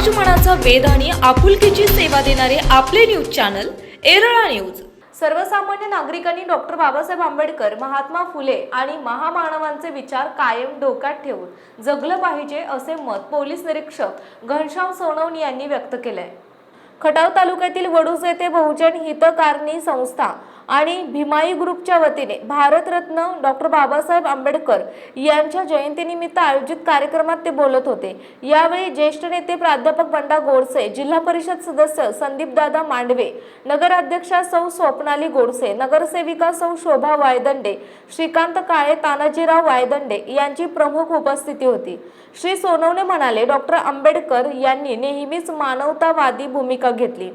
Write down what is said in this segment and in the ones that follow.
समाजमनाचा वेध आणि आपुलकीची सेवा देणारे आपले न्यूज चॅनल एरळा न्यूज। सर्वसामान्य नागरिकांनी डॉक्टर बाबासाहेब आंबेडकर, महात्मा फुले आणि महामानवांचे विचार कायम डोक्यात ठेवून जगलं पाहिजे असे मत पोलीस निरीक्षक घनश्याम सोनवणे यांनी व्यक्त केले। खटाव तालुक्यातील वडूज येथे बहुजन हितकारणी संस्था आणि भीमाई ग्रुपच्या वतीने भारतरत्न डॉक्टर बाबासाहेब आंबेडकर यांच्या जयंतीनिमित्त आयोजित कार्यक्रमात ते बोलत होते। यावेळी ज्येष्ठ नेते प्राध्यापक बंडा गोडसे, जिल्हा परिषद सदस्य संदीपदादा मांडवे, नगराध्यक्षा सौ स्वप्नाली गोडसे, नगरसेविका सौ शोभा वायदंडे, श्रीकांत काळे, तानाजीराव वायदंडे यांची प्रमुख उपस्थिती होती। श्री सोनवणे म्हणाले, डॉक्टर आंबेडकर यांनी नेहमीच मानवतावादी भूमिका घेतली।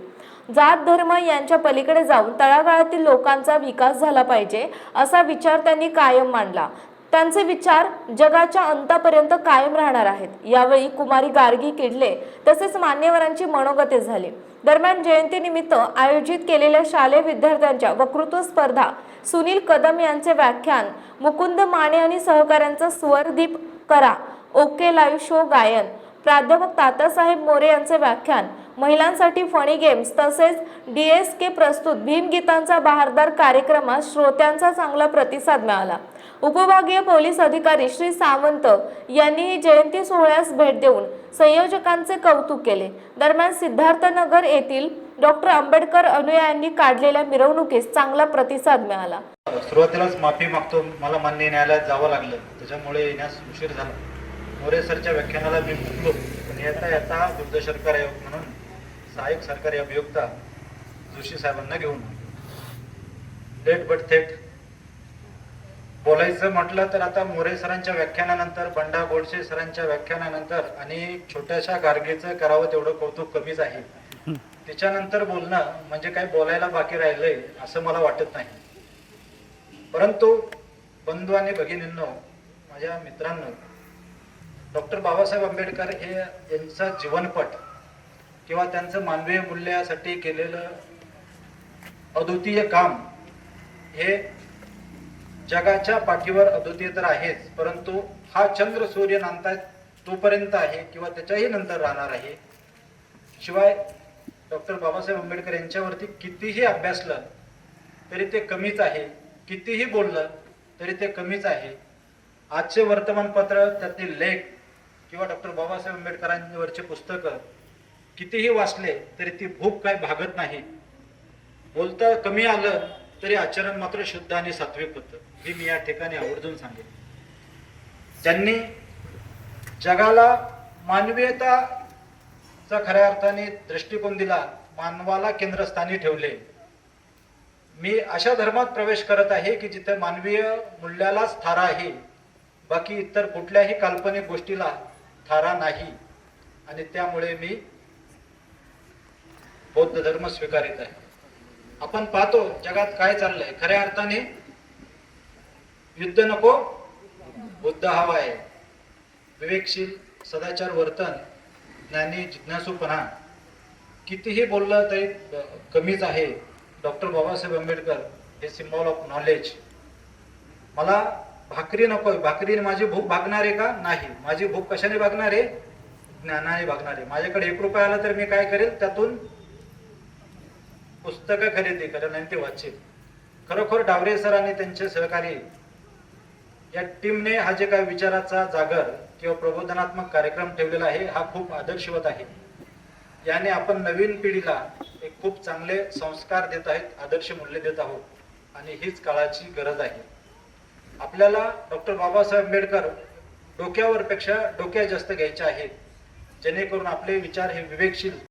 जात धर्म यांच्या पलीकडे जाऊन तळागाळातील लोकांचा विकास झाला पाहिजे असा विचार त्यांनी कायम मांडला। त्यांचे विचार जगाच्या अंतापर्यंत कायम राहणार आहेत। यावेळी कुमारी गार्गी किडले तसेच मान्यवरांची मनोगते झाली। दरम्यान जयंतीनिमित्त आयोजित केलेल्या शालेय विद्यार्थ्यांच्या वक्तृत्व स्पर्धा, सुनील कदम यांचे व्याख्यान, मुकुंद माने आणि सहकाऱ्यांचा स्वरदीप करा, ओके लाईव्ह शो गायन, प्राध्यापक तातासाहेब मोरे यांचे व्याख्यान, महिलांसाठी फणी गेम्स तसेच DSK प्रस्तुत भीमगीतांचा बहारदार कार्यक्रमात श्रोत्यांचा चांगला प्रतिसाद मिळाला। उपविभागीय पोलीस अधिकारी श्री सावंत यांनी जयंती सोहळ्यास भेट देऊन संयोजकांचे कौतुक केले। दरम्यान सिद्धार्थनगर येथील डॉक्टर आंबेडकर अनुयायांनी काढलेल्या मिरवणुकीस चांगला प्रतिसाद मिळाला। सुरुवातीलाच माफी मागतो, मला मान्य न्यायालयात जावं लागलं, त्याच्यामुळे येण्यास उशीर झाला। मोरे सरच्या व्याख्यानाला मी मुकलो, पण येता बुद्ध सरकार आयोग म्हणून सहाय्यक सरकारी अभियोक्ता जोशी साहेबांना घेऊन लेट बट थेट बोलायचं म्हटलं तर आता मोरे सरांच्या व्याख्यानानंतर, बंडा गोडसे सरांच्या व्याख्यानानंतर आणि छोट्याशा गार्गीचं करावं तेवढं कौतुक कमीच आहे। त्याच्यानंतर बोलणं म्हणजे काय बोलायला बाकी राहिलंय असं मला वाटत नाही। परंतु बंधू आणि भगिनींनो, माझ्या मित्रांनो, डॉक्टर बाबासाहेब आंबेडकर हे यांचा जीवनपट किंवा त्यांचं मानवीय मूल्यासाठी केलेलं अद्वितीय काम हे जगाच्या पाठीवर अद्वितीय तर आहेच, परंतु हा चंद्र सूर्य नांदतात तोपर्यंत आहे किंवा त्याच्याही नंतर राहणार आहे। शिवाय डॉक्टर बाबासाहेब आंबेडकर यांच्यावरती कितीही अभ्यासलं तरी ते कमीच आहे, कितीही बोललं तरी ते कमीच आहे। आजचे वर्तमानपत्र, त्यातील लेख किंवा डॉक्टर बाबासाहेब आंबेडकरांवरचे पुस्तकं कितीही वाचले तरी ती भूक काय भागत नाही। बोलता कमी आलं तरी आचरण मात्र शुद्ध आणि सात्विक होतं, हे मी या ठिकाणी आवर्जून सांगेन। ज्यांनी जगाला मानवीयताचा खऱ्या अर्थाने दृष्टिकोन दिला, मानवाला केंद्रस्थानी ठेवले। मी अशा धर्मात प्रवेश करत आहे की जिथे मानवीय मूल्यालाच थारा आहे, बाकी इतर कुठल्याही काल्पनिक गोष्टीला थारा नाही, आणि त्यामुळे मी बौद्ध धर्म स्वीकारित आहे। आपण पाहतो जगात काय चाललंय, खऱ्या अर्थाने युद्ध नको, बुद्ध हवा आहे। विवेकशील, सदाचार वर्तन, ज्ञानी, जिज्ञासूपणा, कितीही बोललं तरी कमीच आहे। डॉक्टर बाबासाहेब आंबेडकर हे सिम्बॉल ऑफ नॉलेज। मला भाकरी नकोय, भाकरीने माझी भूक भागणार आहे का? नाही। माझी भूक कशाने भागणार आहे? ज्ञानाने भागणार आहे। माझ्याकडे 1 रुपया आला तर मी काय करेल, त्यातून पुस्तकं खरेदी करेल आणि ते वाचेल। खरोखर डावरे सर आणि त्यांचे सहकारी या टीमने हा जे काय विचाराचा जागर किंवा प्रबोधनात्मक कार्यक्रम ठेवलेला आहे, हा खूप आदर्शवत आहे। याने आपण नवीन पिढीला एक खूप चांगले संस्कार देत आहेत, आदर्श मूल्य देत आहोत, आणि हीच काळाची गरज आहे। आपल्याला डॉक्टर बाबासाहेब आंबेडकर डोक्यावर पेक्षा डोक्या जास्त घ्यायचे आहेत, जेणेकरून आपले विचार हे विवेकशील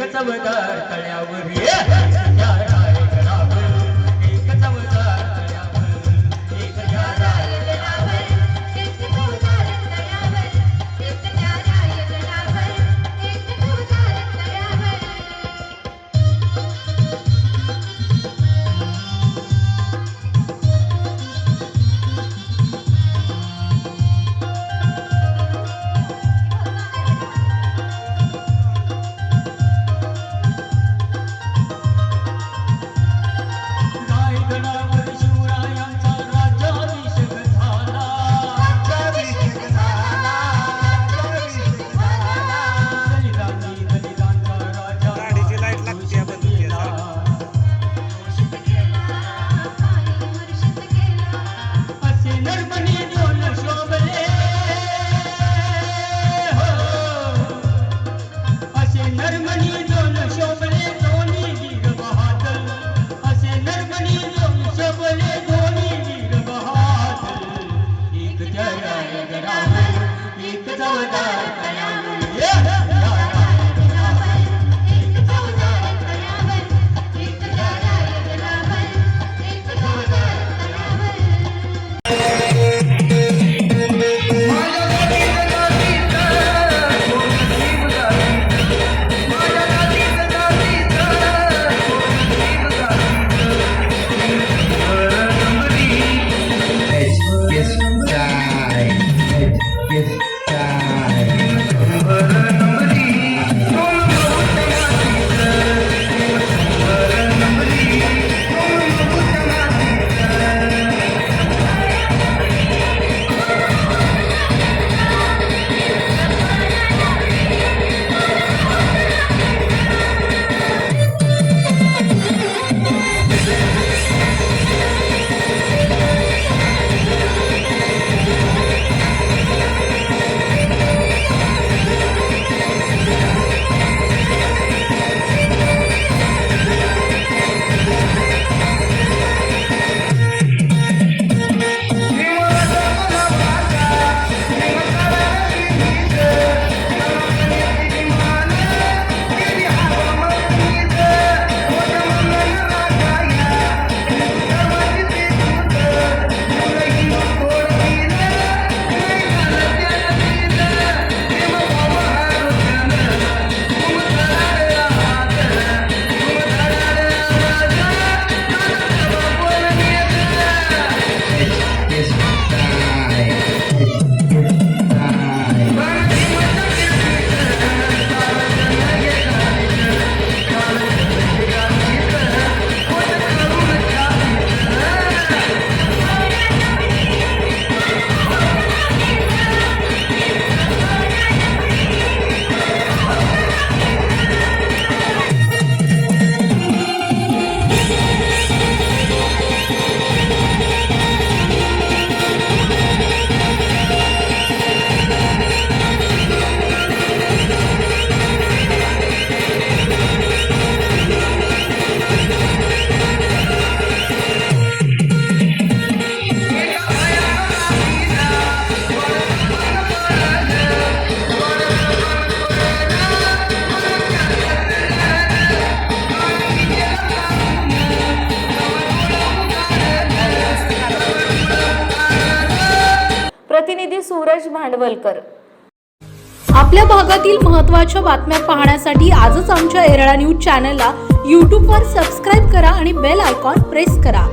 चमदार तळ्यावर नरमणी दोन शोभले दोन्ही वीर बहादर, असे नरमणी दोन शोभले दोन्ही वीर बहादर. एक जय गरावर, एक चवदार कयावर, या राय गरावर, एक चवदार कयावर, एक जय गरावर, एक चवदार कयावर. प्रतिनिधी सूरज भांडवलकर. आपल्या भागातील महत्त्वाच्या बातम्या पाहण्यासाठी आजच आमच्या एरळा न्यूज चॅनलला यूट्यूबवर सबस्क्राईब करा आणि बेल आयकॉन प्रेस करा.